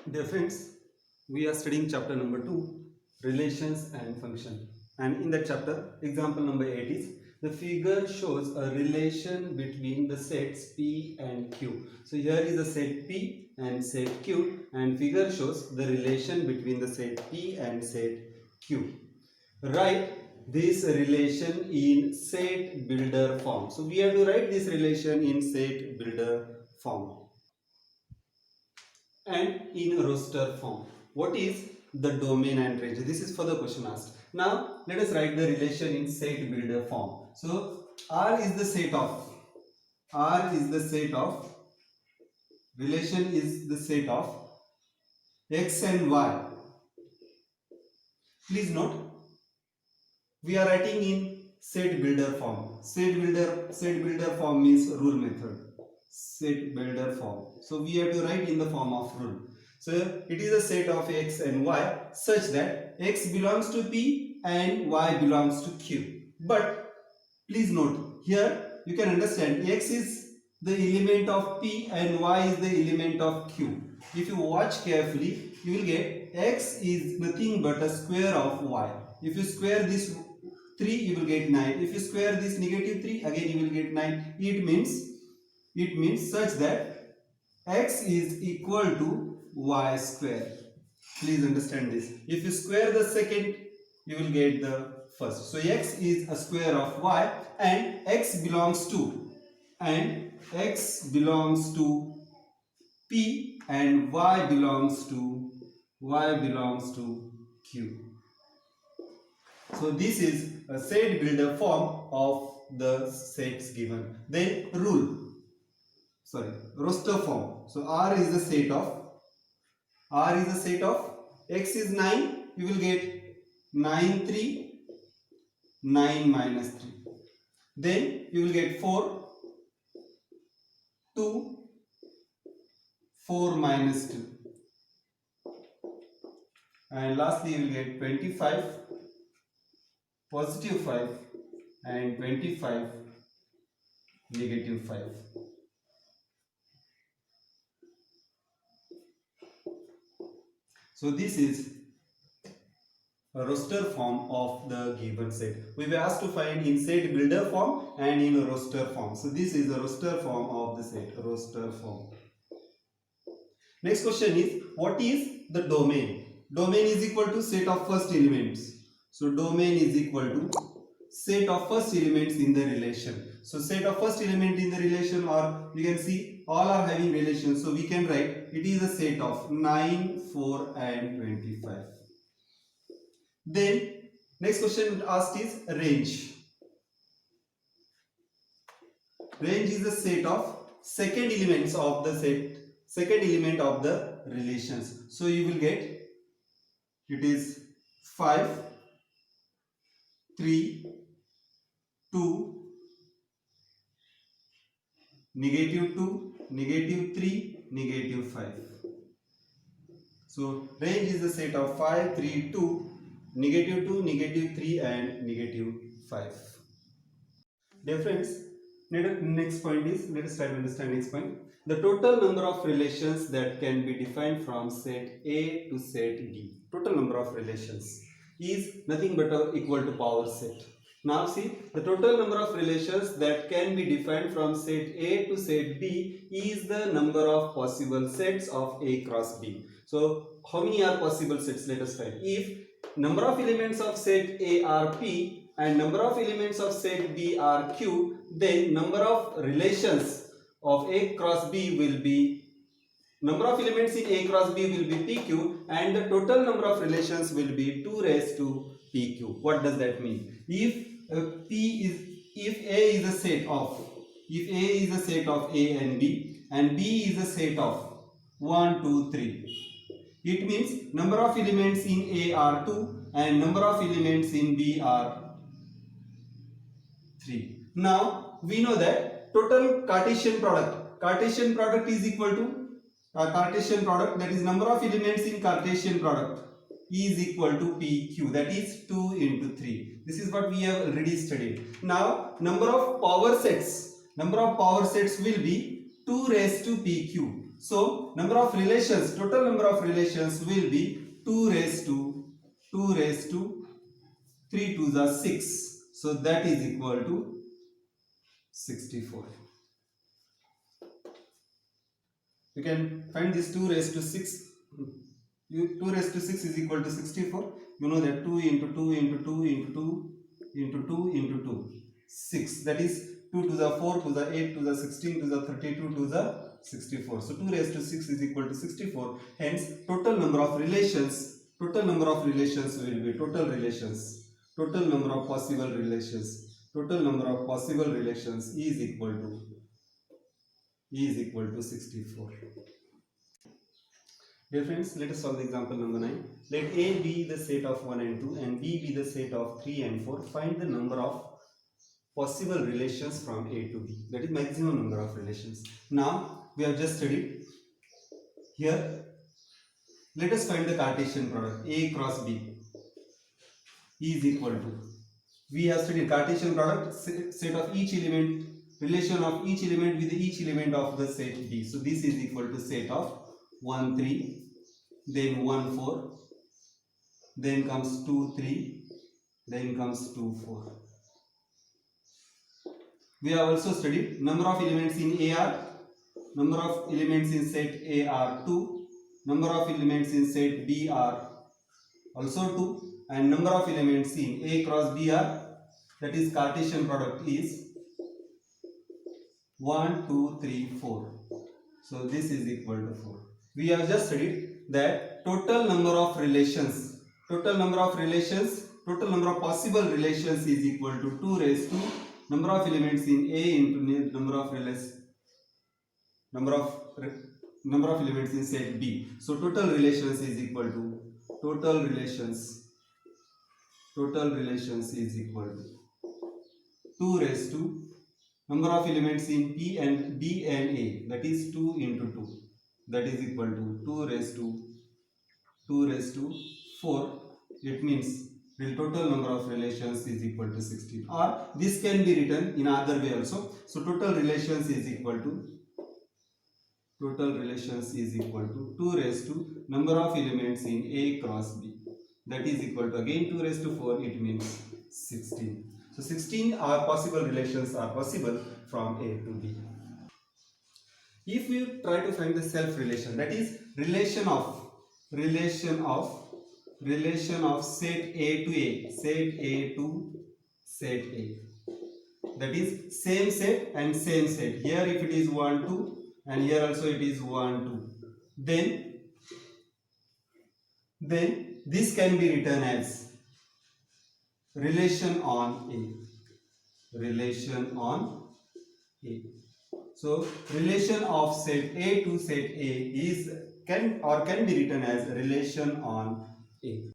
Dear friends, we are studying chapter number 2, relations and function. And in that chapter, example number 8 is the figure shows a relation between the sets P and Q. So here is the set P and set Q, and figure shows the relation between the set P and set Q. Write this relation in set builder form. So we have to write this relation in set builder form and in roster form. What is the domain and range? This is for the question asked. Now let us write the relation in set builder form. So R is the set of relation is the set of x and y. Please note we are writing in set builder form. Set builder form means rule method. Set builder form. So we have to write in the form of rule. So it is a set of x and y such that x belongs to P and y belongs to Q. But please note here you can understand x is the element of P and y is the element of Q. If you watch carefully, you will get x is nothing but a square of y. If you square this 3, you will get 9. If you square this negative 3, again you will get 9. It means such that x is equal to y square. Please understand this. If you square the second, you will get the first. So x is a square of y and x belongs to P and y belongs to Q. So this is a set builder form of the sets given. Then roster form. So R is the set of x is 9, you will get 9 3 9 minus 3. Then you will get 4 2 4 minus 2. And lastly you will get 25 positive 5 and 25 negative 5. So this is a roster form of the given set. We were asked to find in set builder form and in a roster form. So this is a roster form of the set, roster form. Next question is, what is the domain? Domain is equal to set of first elements. So domain is equal to set of first elements in the relation. So set of first element in the relation, or you can see all are having relations. So we can write it is a set of 9, 4 and 25. Then next question asked is range. Range is the set of second elements of the set, second element of the relations. So you will get it is 5, 3, 2, negative 2, negative 3, negative 5. So range is the set of 5, 3, 2, negative 2, negative 3 and negative 5. Dear friends, next point is, let us try to understand next point. The total number of relations that can be defined from set A to set B. Total number of relations is nothing but equal to power set. Now see, the total number of relations that can be defined from set A to set B is the number of possible sets of A cross B. So how many are possible sets? Let us find. If number of elements of set A are P and number of elements of set B are Q, then number of relations of A cross B will be, number of elements in A cross B will be PQ and the total number of relations will be 2 raised to PQ. What does that mean? If A is a set of A and B is a set of 1, 2, 3. It means number of elements in A are 2 and number of elements in B are 3. Now we know that total Cartesian product is equal to Cartesian product, that is number of elements in Cartesian product is equal to PQ, that is 2 into 3. This is what we have already studied. Now number of power sets will be 2 raised to PQ. So number of relations, total number of relations will be 2 raised to 3 to the 6. So that is equal to 64. You can find this 2 raised to 6. 2 raised to 6 is equal to 64. You know that 2 into 2 into 2 into 2 into 2 into 2. 6. That is 2 to the 4 to the 8 to the 16 to the 32 to the 64. So 2 raised to 6 is equal to 64. Hence total number of relations will be total relations. Total number of possible relations. Total number of possible relations is equal to 64. Dear friends, let us solve the example number 9. Let A be the set of 1 and 2 and B be the set of 3 and 4. Find the number of possible relations from A to B. That is maximum number of relations. Now, we have just studied here. Let us find the Cartesian product. A cross B is equal to. We have studied Cartesian product, set of each element, relation of each element with each element of the set B. So this is equal to set of 1 3, then 1 4, then comes 2 3, then comes 2 4. We have also studied number of elements in A are, number of elements in set A are 2, number of elements in set B are also 2, and number of elements in A cross B are, that is Cartesian product is 1 2 3 4. So this is equal to 4. We have just studied that total number of possible relations is equal to 2 raised to number of elements in A into number of elements in set B. So total relations is equal to is equal to 2 raised to number of elements in B and A, that is 2 into 2, that is equal to 2 raised to 4. It means the total number of relations is equal to 16, or this can be written in other way also. So total relations is equal to 2 raised to number of elements in A cross B, that is equal to again 2 raised to 4. It means 16. So 16 are possible relations are possible from A to B. If we try to find the self relation, that is relation of set A to A, that is same set and same set. Here if it is 1 2 and here also it is 1 2, then this can be written as relation on A. So relation of set A to set A can be written as relation on A.